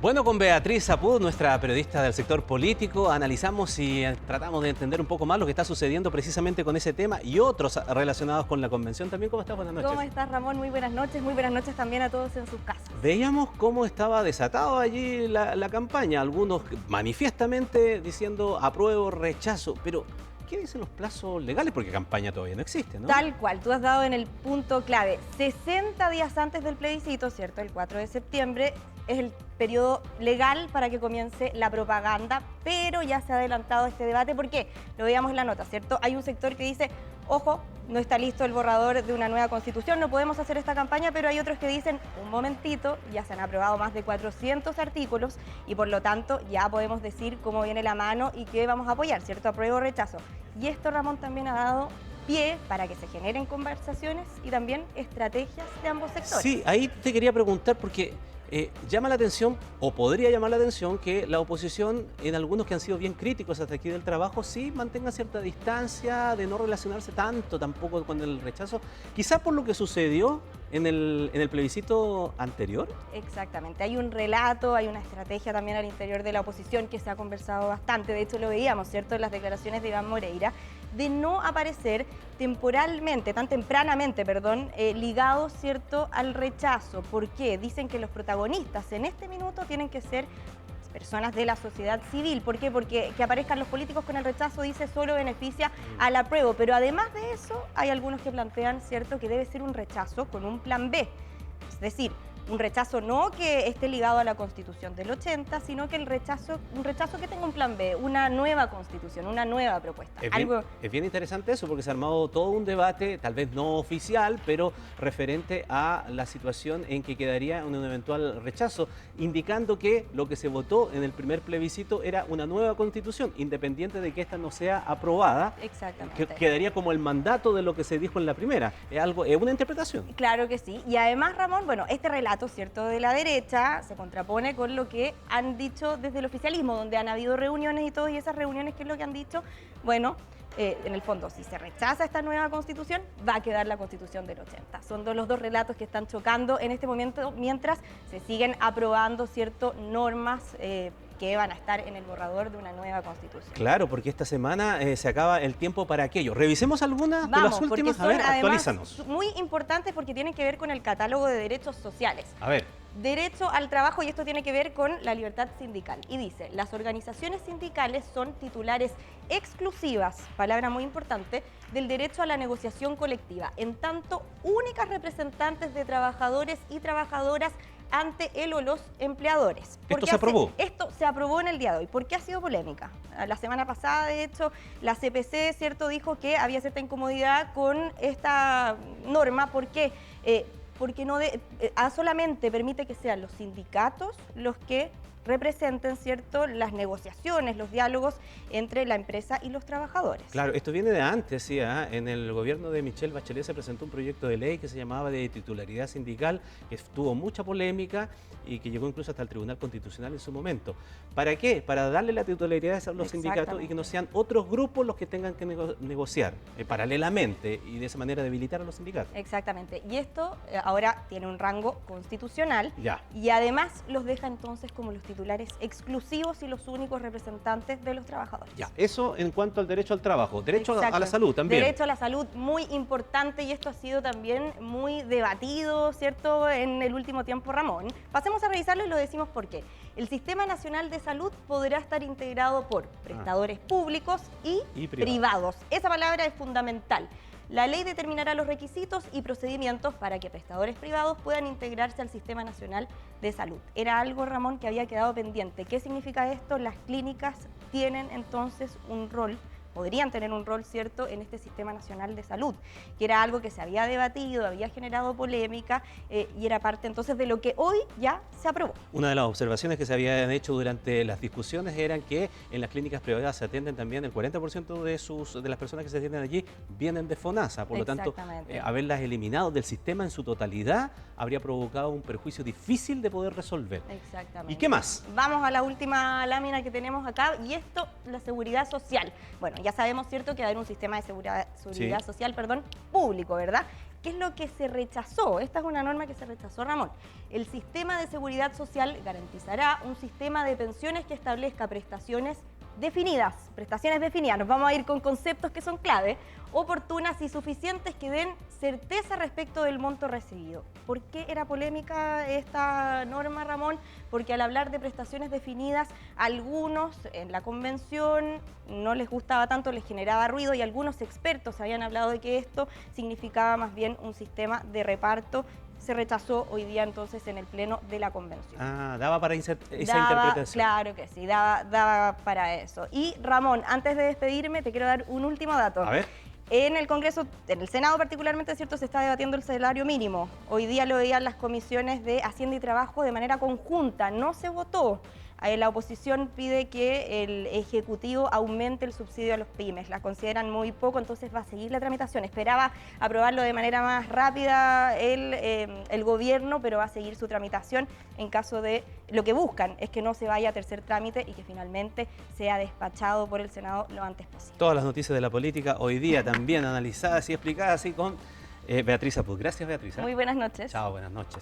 Bueno, con Beatriz Apud, nuestra periodista del sector político, analizamos y tratamos de entender un poco más lo que está sucediendo precisamente con ese tema y otros relacionados con la convención también. ¿Cómo estás? Buenas noches. ¿Cómo estás, Ramón? Muy buenas noches también a todos en sus casas. Veíamos cómo estaba desatado allí la campaña, algunos manifiestamente diciendo apruebo, rechazo, pero ¿qué dicen los plazos legales? Porque campaña todavía no existe, ¿no? Tal cual, tú has dado en el punto clave. 60 días antes del plebiscito, ¿cierto? El 4 de septiembre es el periodo legal para que comience la propaganda, pero ya se ha adelantado este debate. ¿Por qué? Lo veíamos en la nota, ¿cierto? Hay un sector que dice, ojo, no está listo el borrador de una nueva constitución, no podemos hacer esta campaña, pero hay otros que dicen, un momentito, ya se han aprobado más de 400 artículos y por lo tanto ya podemos decir cómo viene la mano y qué vamos a apoyar, ¿cierto? Apruebo o rechazo. Y esto, Ramón, también ha dado pie para que se generen conversaciones y también estrategias de ambos sectores. Sí, ahí te quería preguntar porque llama la atención, o podría llamar la atención, que la oposición, en algunos que han sido bien críticos hasta aquí del trabajo, sí mantenga cierta distancia, de no relacionarse tanto tampoco con el rechazo, quizás por lo que sucedió en el plebiscito anterior. Exactamente, hay un relato, hay una estrategia también al interior de la oposición que se ha conversado bastante, de hecho lo veíamos, ¿cierto?, en las declaraciones de Iván Moreira, de no aparecer temporalmente, tan tempranamente, ligados, ¿cierto?, al rechazo. ¿Por qué? Dicen que los protagonistas en este minuto tienen que ser personas de la sociedad civil. ¿Por qué? Porque que aparezcan los políticos con el rechazo, dice, solo beneficia al apruebo. Pero además de eso, hay algunos que plantean, ¿cierto?, que debe ser un rechazo con un plan B. Es decir, un rechazo no que esté ligado a la Constitución del 80, sino que un rechazo que tenga un plan B, una nueva Constitución, una nueva propuesta. Es bien interesante eso, porque se ha armado todo un debate, tal vez no oficial, pero referente a la situación en que quedaría un eventual rechazo, indicando que lo que se votó en el primer plebiscito era una nueva Constitución, independiente de que esta no sea aprobada. Exactamente. Que quedaría como el mandato de lo que se dijo en la primera. Es una interpretación. Claro que sí. Y además, Ramón, bueno, este relato, ¿cierto?, de la derecha se contrapone con lo que han dicho desde el oficialismo, donde han habido reuniones y todo, y esas reuniones, ¿qué es lo que han dicho? Bueno, en el fondo, si se rechaza esta nueva Constitución, va a quedar la Constitución del 80. Son los dos relatos que están chocando en este momento, mientras se siguen aprobando, ¿cierto?, normas que van a estar en el borrador de una nueva Constitución. Claro, porque esta semana se acaba el tiempo para aquello. Revisemos algunas de las últimas. A ver, actualízanos. Muy importantes porque tienen que ver con el catálogo de derechos sociales. A ver. Derecho al trabajo, y esto tiene que ver con la libertad sindical. Y dice, las organizaciones sindicales son titulares exclusivas, palabra muy importante, del derecho a la negociación colectiva, en tanto únicas representantes de trabajadores y trabajadoras ante él o los empleadores. ¿Esto se aprobó? Esto se aprobó en el día de hoy. ¿Por qué ha sido polémica? La semana pasada, de hecho, la CPC, ¿cierto?, dijo que había cierta incomodidad con esta norma. ¿Por qué? Porque no solamente permite que sean los sindicatos los que representen, ¿cierto?, las negociaciones, los diálogos entre la empresa y los trabajadores. Claro, esto viene de antes, sí, en el gobierno de Michelle Bachelet se presentó un proyecto de ley que se llamaba de titularidad sindical, que tuvo mucha polémica y que llegó incluso hasta el Tribunal Constitucional en su momento. ¿Para qué? Para darle la titularidad a los sindicatos y que no sean otros grupos los que tengan que negociar paralelamente y de esa manera debilitar a los sindicatos. Exactamente. Y esto ahora tiene un rango constitucional y además los deja entonces como los titulares exclusivos y los únicos representantes de los trabajadores. Ya, eso en cuanto al derecho al trabajo. Derecho a la salud también. Derecho a la salud, muy importante, y esto ha sido también muy debatido, ¿cierto?, en el último tiempo, Ramón. Pasemos a revisarlo y lo decimos por qué. El Sistema Nacional de Salud podrá estar integrado por prestadores públicos y privados. Esa palabra es fundamental. La ley determinará los requisitos y procedimientos para que prestadores privados puedan integrarse al Sistema Nacional de Salud. Era algo, Ramón, que había quedado pendiente. ¿Qué significa esto? Las clínicas tienen entonces un rol, podrían tener un rol, ¿cierto?, en este Sistema Nacional de Salud, que era algo que se había debatido, había generado polémica y era parte entonces de lo que hoy ya se aprobó. Una de las observaciones que se habían hecho durante las discusiones eran que en las clínicas privadas se atienden también el 40% de las personas que se atienden allí vienen de FONASA, por lo tanto, haberlas eliminado del sistema en su totalidad habría provocado un perjuicio difícil de poder resolver. Exactamente. ¿Y qué más? Vamos a la última lámina que tenemos acá, y esto, la seguridad social. Bueno, ya sabemos, ¿cierto?, que va a haber un sistema de seguridad Sí. social, perdón, público, ¿verdad? ¿Qué es lo que se rechazó? Esta es una norma que se rechazó, Ramón. El sistema de seguridad social garantizará un sistema de pensiones que establezca prestaciones definidas. Nos vamos a ir con conceptos que son clave, oportunas y suficientes que den certeza respecto del monto recibido. ¿Por qué era polémica esta norma, Ramón? Porque al hablar de prestaciones definidas, algunos en la convención no les gustaba tanto, les generaba ruido y algunos expertos habían hablado de que esto significaba más bien un sistema de reparto. Se rechazó hoy día entonces en el pleno de la convención. Ah, daba para esa Daba, interpretación. claro que sí, daba para eso. Y Ramón, antes de despedirme, te quiero dar un último dato. A ver. En el Congreso, en el Senado particularmente, ¿cierto?, se está debatiendo el salario mínimo. Hoy día lo veían las comisiones de Hacienda y Trabajo de manera conjunta. No se votó. La oposición pide que el Ejecutivo aumente el subsidio a los pymes. La consideran muy poco, entonces va a seguir la tramitación. Esperaba aprobarlo de manera más rápida el gobierno, pero va a seguir su tramitación en caso de... Lo que buscan es que no se vaya a tercer trámite y que finalmente sea despachado por el Senado lo antes posible. Todas las noticias de la política hoy día también analizadas y explicadas así con Beatriz Apud. Gracias, Beatriz. Muy buenas noches. Chao, buenas noches.